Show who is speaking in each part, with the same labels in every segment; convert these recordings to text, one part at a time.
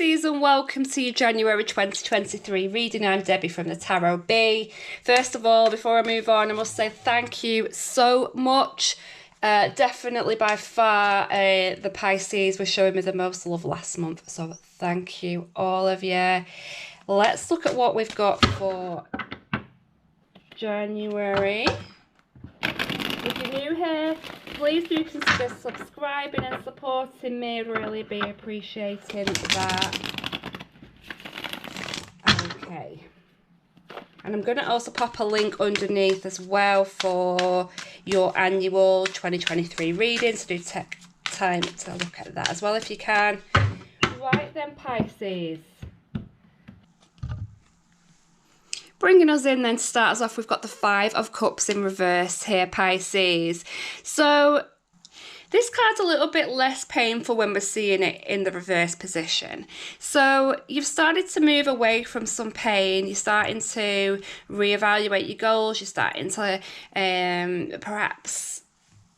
Speaker 1: Pisces, and welcome to your January 2023 reading. I'm Debbie from the Tarot Bee. First of all, before I move on, I must say thank you so much. Definitely by far the Pisces were showing me the most love last month, so thank you all of you. Let's look at what we've got for January. If you're new here, please do consider subscribing and supporting me. I'd really be appreciating that. Okay. And I'm going to also pop a link underneath as well for your annual 2023 reading. So do take time to look at that as well if you can. Right then, Pisces. Bringing us in then to start us off, we've got the Five of Cups in reverse here, Pisces. So this card's a little bit less painful when we're seeing it in the reverse position. So you've started to move away from some pain. You're starting to reevaluate your goals. You're starting to perhaps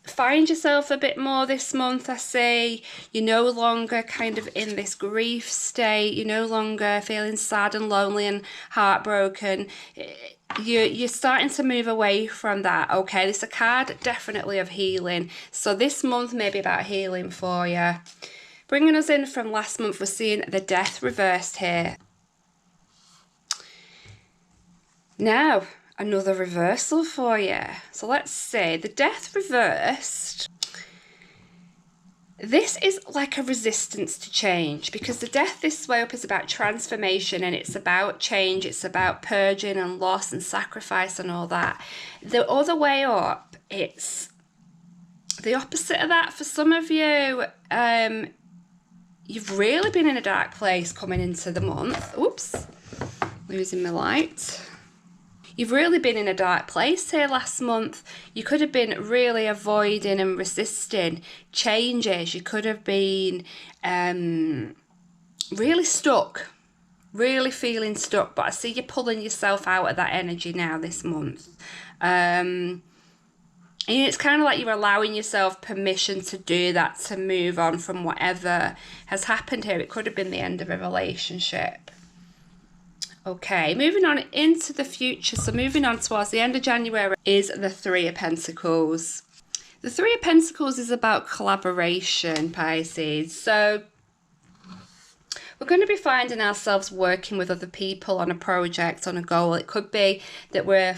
Speaker 1: find yourself a bit more this month, I see. You're no longer kind of in this grief state. You're no longer feeling sad and lonely and heartbroken. You're starting to move away from that, okay? This is a card definitely of healing. So this month may be about healing for you. Bringing us in from last month, we're seeing the Death reversed here. Now, another reversal for you. So let's see, the Death reversed. This is like a resistance to change, because the Death this way up is about transformation and it's about change. It's about purging and loss and sacrifice and all that. The other way up, it's the opposite of that. For some of you, you've really been in a dark place coming into the month. Oops, losing my light. You've really been in a dark place here last month. You could have been really avoiding and resisting changes. You could have been really stuck, really feeling stuck. But I see you pulling yourself out of that energy now this month. And it's kind of like you're allowing yourself permission to do that, to move on from whatever has happened here. It could have been the end of a relationship. Okay, moving on into the future. So moving on towards the end of January is the Three of Pentacles. The Three of Pentacles is about collaboration, Pisces. So we're going to be finding ourselves working with other people on a project, on a goal. It could be that we're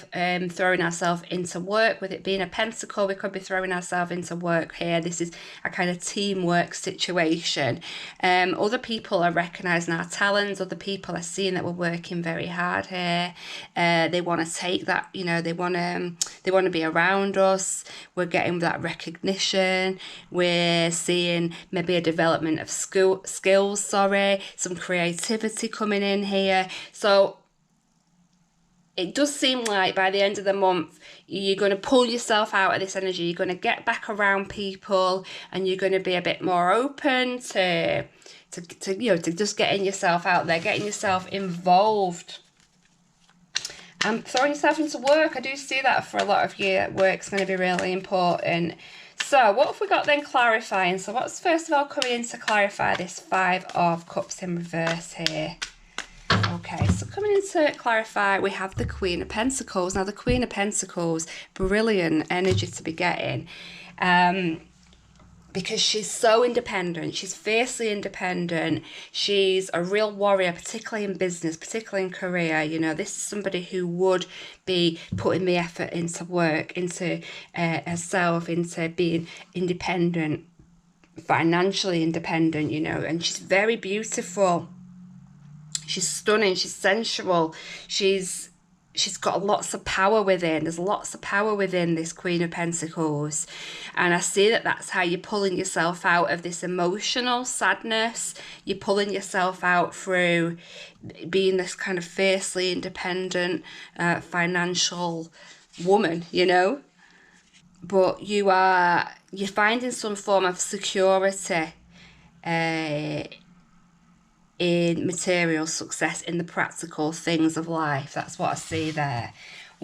Speaker 1: throwing ourselves into work. With it being a pentacle, we could be throwing ourselves into work here. This is a kind of teamwork situation. Other people are recognising our talents. Other people are seeing that we're working very hard here. They want to take that, you know, they want to be around us. We're getting that recognition. We're seeing maybe a development of skills, some creativity coming in here. So it does seem like by the end of the month, you're going to pull yourself out of this energy. You're going to get back around people and you're going to be a bit more open to just getting yourself out there, getting yourself involved. And throwing yourself into work. I do see that for a lot of you. Work's going to be really important. So what have we got then clarifying? So what's first of all coming in to clarify this Five of Cups in reverse here? Okay, so coming in to clarify, we have the Queen of Pentacles. Now the Queen of Pentacles, brilliant energy to be getting. Because she's so independent. She's fiercely independent. She's a real warrior, particularly in business, particularly in career. You know, this is somebody who would be putting the effort into work, into herself, into being independent, financially independent, you know, and she's very beautiful. She's stunning. She's sensual. She's got lots of power within. There's lots of power within this Queen of Pentacles. And I see that that's how you're pulling yourself out of this emotional sadness. You're pulling yourself out through being this kind of fiercely independent, financial woman, you know. But you're finding some form of security in material success, in the practical things of life. That's what I see there.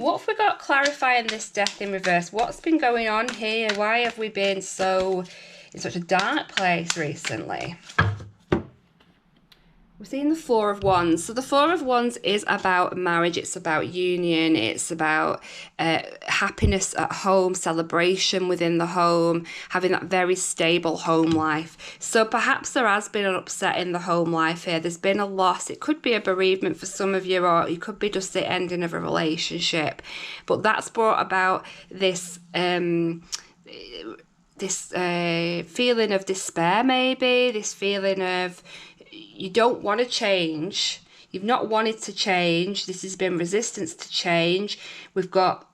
Speaker 1: What have we got clarifying this Death in reverse? What's been going on here? Why have we been in such a dark place recently? We're seeing the Four of Wands. So the Four of Wands is about marriage. It's about union. It's about happiness at home, celebration within the home, having that very stable home life. So perhaps there has been an upset in the home life here. There's been a loss. It could be a bereavement for some of you, or it could be just the ending of a relationship. But that's brought about this feeling of despair, maybe, this feeling of you don't want to change. You've not wanted to change. This has been resistance to change. We've got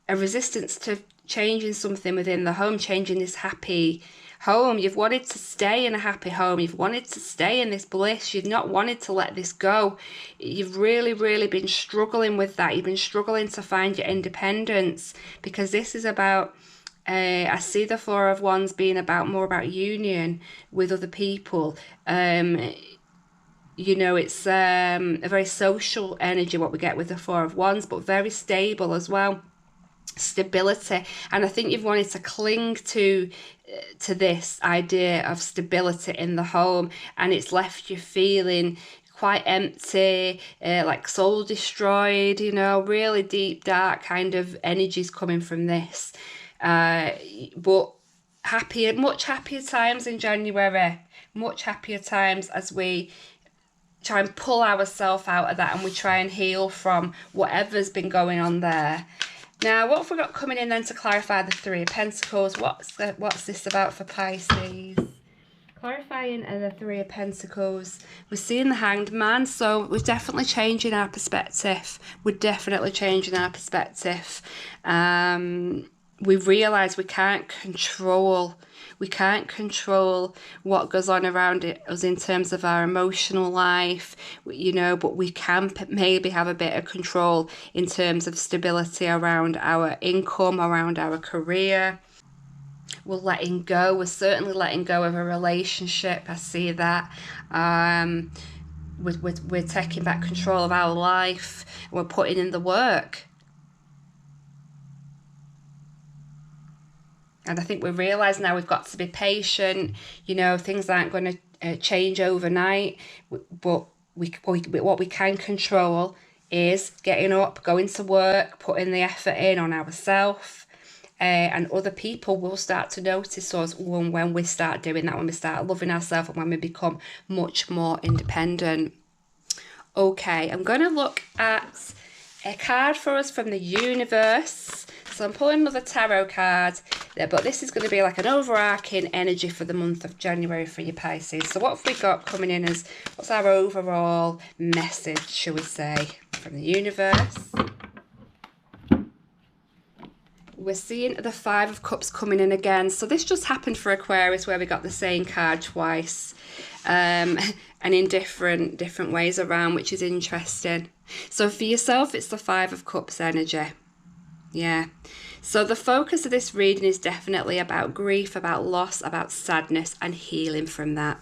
Speaker 1: a resistance to changing something within the home, changing this happy home. You've wanted to stay in a happy home. You've wanted to stay in this bliss. You've not wanted to let this go. You've really, really been struggling with that. You've been struggling to find your independence, because this is about, I see the Four of Wands being more about union with other people. You know, it's a very social energy, what we get with the Four of Wands, but very stable as well. Stability. And I think you've wanted to cling to this idea of stability in the home, and it's left you feeling quite empty, like soul destroyed, you know, really deep, dark kind of energies coming from this. But much happier times in January, much happier times as we try and pull ourselves out of that and we try and heal from whatever's been going on there. Now, what have we got coming in then to clarify the Three of Pentacles? What's this about for Pisces? Clarifying the Three of Pentacles. We're seeing the Hanged Man, so we're definitely changing our perspective. We're definitely changing our perspective. We realise we can't control what goes on around us in terms of our emotional life, you know, but we can maybe have a bit of control in terms of stability around our income, around our career. We're letting go. We're certainly letting go of a relationship. I see that. We're taking back control of our life. We're putting in the work. And I think we realise now we've got to be patient. You know, things aren't going to change overnight. But what we can control is getting up, going to work, putting the effort in on ourselves. And other people will start to notice us when we start doing that, when we start loving ourselves, and when we become much more independent. Okay, I'm going to look at a card for us from the universe. So I'm pulling another tarot card, but this is going to be like an overarching energy for the month of January for your Pisces. So what have we got coming in as, what's our overall message, shall we say, from the universe? We're seeing the Five of Cups coming in again. So this just happened for Aquarius, where we got the same card twice, and in different ways around, which is interesting. So for yourself, it's the Five of Cups energy. Yeah. So the focus of this reading is definitely about grief, about loss, about sadness, and healing from that.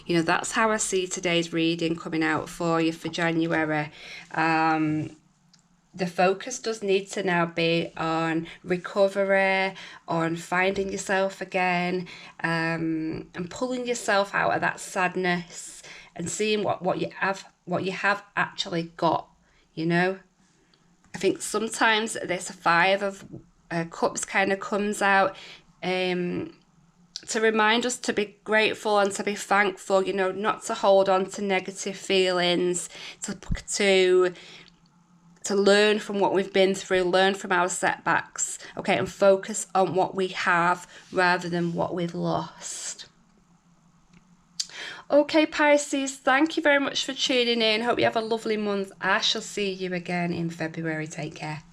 Speaker 1: You know, that's how I see today's reading coming out for you for January. The focus does need to now be on recovery, on finding yourself again, and pulling yourself out of that sadness and seeing what you have actually got, you know. I think sometimes this Five of Cups kind of comes out to remind us to be grateful and to be thankful, you know, not to hold on to negative feelings, to learn from what we've been through, learn from our setbacks, okay, and focus on what we have rather than what we've lost. Okay, Pisces, thank you very much for tuning in. Hope you have a lovely month. I shall see you again in February. Take care.